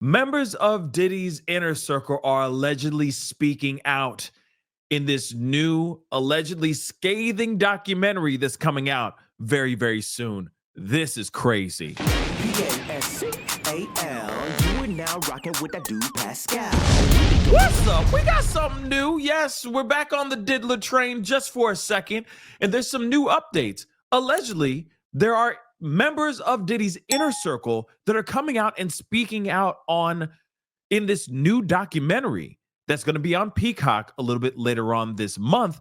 Members of Diddy's inner circle are allegedly speaking out in this new, allegedly scathing documentary that's coming out very, very soon. This is crazy. Pascal, you are now rocking with that dude Pascal. What's up? We got something new. Yes, we're back on the Diddler train just for a second, and there's some new updates. Allegedly, there are members of Diddy's inner circle that are coming out and speaking out in this new documentary that's going to be on Peacock a little bit later on this month.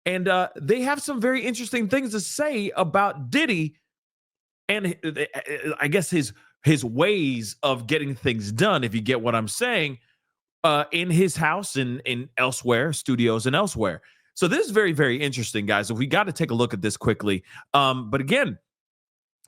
And they have some very interesting things to say about Diddy and I guess his ways of getting things done, if you get what I'm saying, in his house and in elsewhere, studios and elsewhere. So this is very, very interesting, guys. So we got to take a look at this quickly. But again,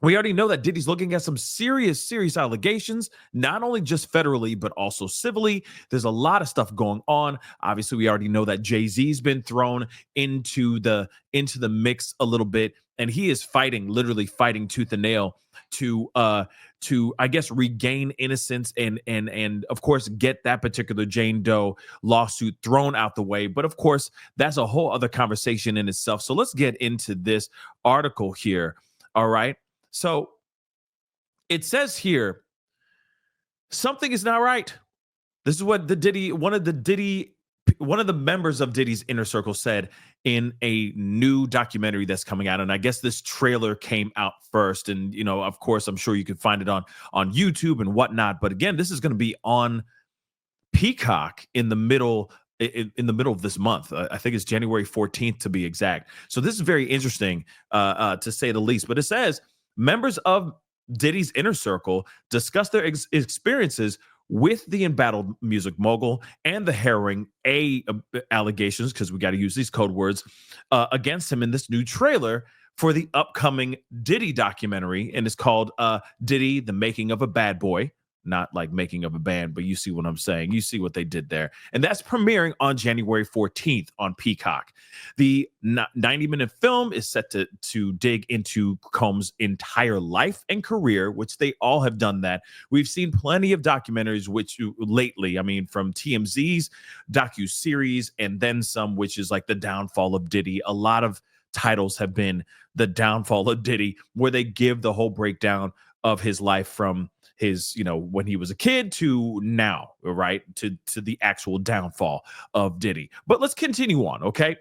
we already know that Diddy's looking at some serious allegations, not only just federally, but also civilly. There's a lot of stuff going on. Obviously, we already know that Jay-Z's been thrown into the mix a little bit, and he is literally fighting tooth and nail to I guess regain innocence and of course get that particular Jane Doe lawsuit thrown out the way. But of course, that's a whole other conversation in itself. So let's get into this article here. All right. So it says here, something is not right. This is what one of the members of Diddy's inner circle said in a new documentary that's coming out. And I guess this trailer came out first. And, you know, of course, I'm sure you can find it on YouTube and whatnot. But again, this is going to be on Peacock in the middle of this month. I think it's January 14th to be exact. So this is very interesting to say the least. But it says members of Diddy's inner circle discuss their experiences with the embattled music mogul and the harrowing allegations, because we got to use these code words, against him in this new trailer for the upcoming Diddy documentary. And it's called Diddy, The Making of a Bad Boy. Not like making of a band, but you see what I'm saying. You see what they did there. And that's premiering on January 14th on Peacock. The 90-minute film is set to dig into Combs' entire life and career, which they all have done that. We've seen plenty of documentaries, which lately, I mean, from TMZ's docuseries and then some, which is like The Downfall of Diddy. A lot of titles have been The Downfall of Diddy, where they give the whole breakdown of his life from his, when he was a kid to now, right? To the actual downfall of Diddy. But let's continue on, okay?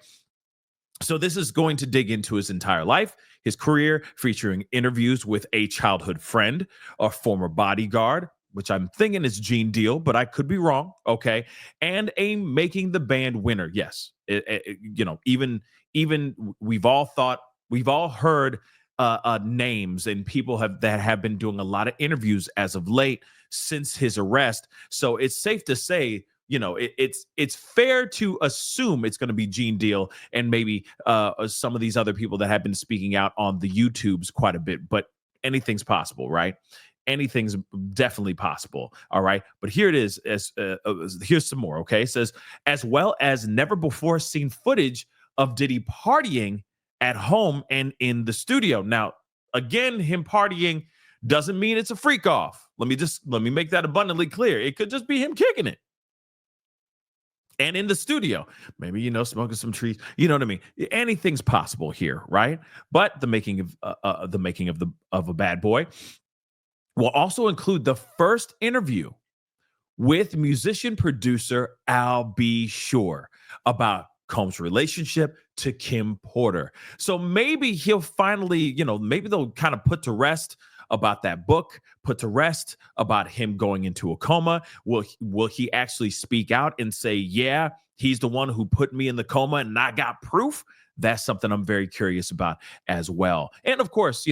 So this is going to dig into his entire life, his career, featuring interviews with a childhood friend, a former bodyguard, which I'm thinking is Gene Deal, but I could be wrong, okay? And a making the band winner. Yes, even we've all heard names and people that have been doing a lot of interviews as of late since his arrest. So it's safe to say, it's fair to assume it's going to be Gene Deal and maybe some of these other people that have been speaking out on the YouTubes quite a bit. But anything's possible, right? Anything's definitely possible. All right. But here it is. Here's some more. Okay. It says, as well as never before seen footage of Diddy partying at home and in the studio. Now, again, him partying doesn't mean it's a freak off. Let me make that abundantly clear. It could just be him kicking it. And in the studio, maybe, smoking some trees, you know what I mean? Anything's possible here, right? But the making of a bad boy will also include the first interview with musician producer Al B. Sure about Combs' relationship to Kim Porter. So maybe he'll finally, maybe they'll kind of put to rest about that book, put to rest about him going into a coma. Will he actually speak out and say, yeah, he's the one who put me in the coma and I got proof? That's something I'm very curious about as well. And of course,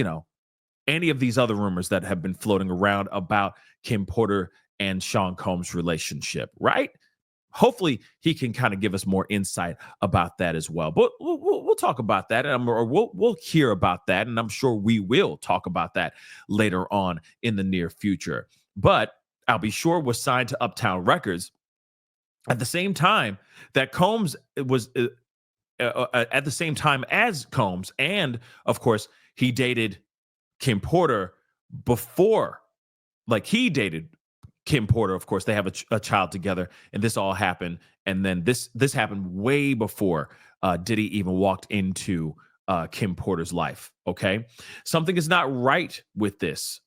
any of these other rumors that have been floating around about Kim Porter and Sean Combs' relationship, right? Hopefully he can kind of give us more insight about that as well. But we'll talk about that, or we'll hear about that, and I'm sure we will talk about that later on in the near future. But I'll be sure was signed to Uptown Records at the same time that Combs was at the same time as Combs, and of course he dated Kim Porter before, like he dated Kim Porter, of course, they have a child together, and this all happened. And then this happened way before Diddy even walked into Kim Porter's life. Okay, something is not right with this.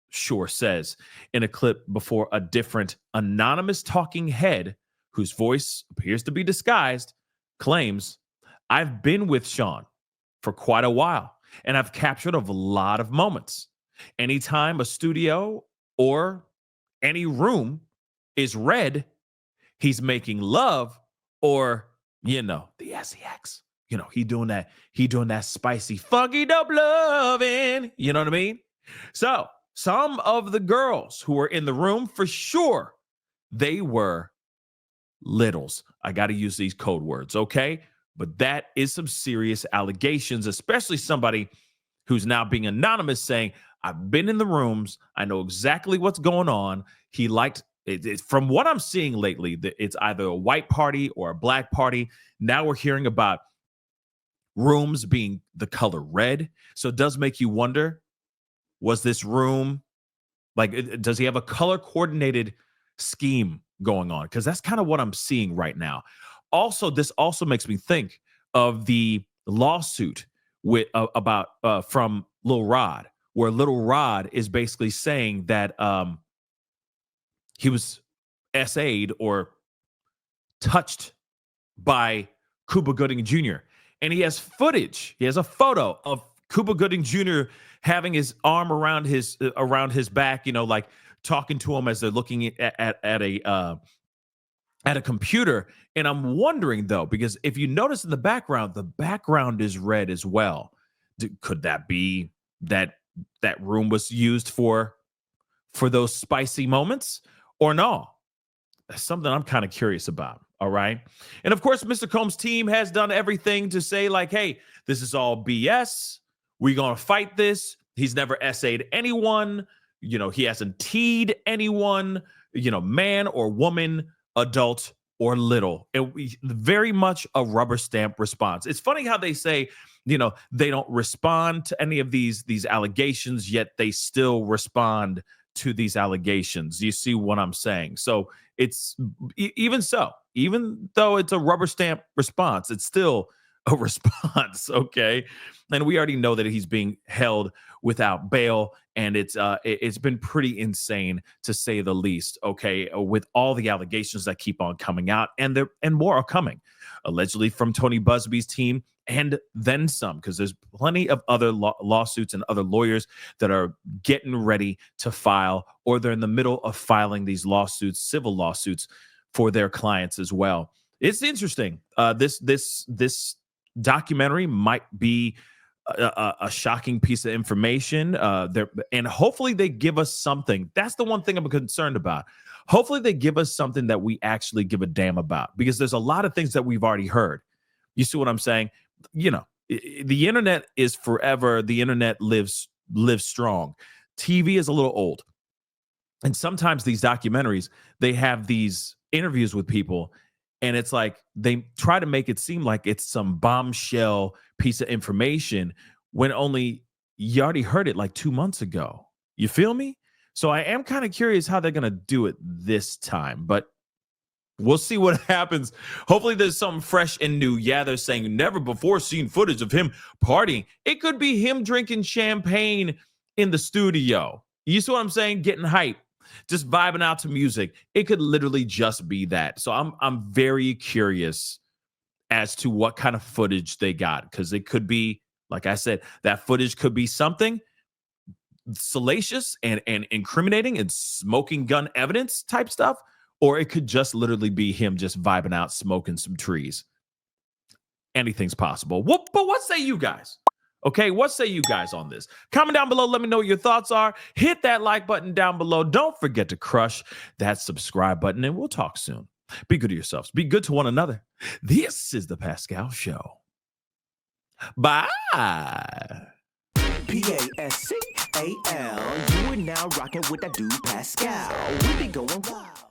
Shore says in a clip before a different anonymous talking head, whose voice appears to be disguised, claims, "I've been with Sean for quite a while, and I've captured a lot of moments. Anytime a studio or any room is red, he's making love, or the sex. He doing that spicy funky dope loving. You know what I mean? So some of the girls who were in the room, for sure, they were littles. I got to use these code words, okay? But that is some serious allegations, especially somebody who's now being anonymous saying, "I've been in the rooms. I know exactly what's going on." He liked it. From what I'm seeing lately, it's either a white party or a black party. Now we're hearing about rooms being the color red. So it does make you wonder, was this room, does he have a color coordinated scheme going on? Because that's kind of what I'm seeing right now. Also, this also makes me think of the lawsuit about from Lil Rod, where Little Rod is basically saying that he was SA'd or touched by Cuba Gooding Jr. And he has footage. He has a photo of Cuba Gooding Jr. having his arm around his back, like talking to him as they're looking at a computer. And I'm wondering, though, because if you notice in the background is red as well. Could that be that room was used for those spicy moments, or no? That's something I'm kind of curious about. All right. And of course, Mr. Combs' team has done everything to say, like, hey, this is all BS. We're going to fight this. He's never essayed anyone. He hasn't teed anyone, man or woman, adult or little. And very much a rubber stamp response. It's funny how they say, they don't respond to any of these allegations, yet they still respond to these allegations. You see what I'm saying? So it's even though it's a rubber stamp response, it's still a response. Okay. And we already know that he's being held without bail, and it's been pretty insane, to say the least. Okay, with all the allegations that keep on coming out, and more are coming, allegedly from Tony Busby's team, and then some, because there's plenty of other lawsuits and other lawyers that are getting ready to file, or they're in the middle of filing these lawsuits, civil lawsuits, for their clients as well. It's interesting. This documentary might be a shocking piece of information. And hopefully they give us something. That's the one thing I'm concerned about. Hopefully they give us something that we actually give a damn about, because there's a lot of things that we've already heard. You see what I'm saying? The internet is forever. The internet lives strong. TV is a little old. And sometimes these documentaries, they have these interviews with people, and it's like they try to make it seem like it's some bombshell piece of information when you already heard it like 2 months ago. You feel me? So I am kind of curious how they're going to do it this time, but we'll see what happens. Hopefully there's something fresh and new. Yeah, they're saying never before seen footage of him partying. It could be him drinking champagne in the studio. You see what I'm saying? Getting hype, just vibing out to music. It could literally just be that. So I'm very curious as to what kind of footage they got, because it could be, like I said, that footage could be something salacious and incriminating and smoking gun evidence type stuff, or it could just literally be him just vibing out, smoking some trees. Anything's possible. But what say you guys? Okay, what say you guys on this? Comment down below. Let me know what your thoughts are. Hit that like button down below. Don't forget to crush that subscribe button, and we'll talk soon. Be good to yourselves. Be good to one another. This is the Pascal Show. Bye. Pascal. You are now rocking with that dude Pascal. We be going wild.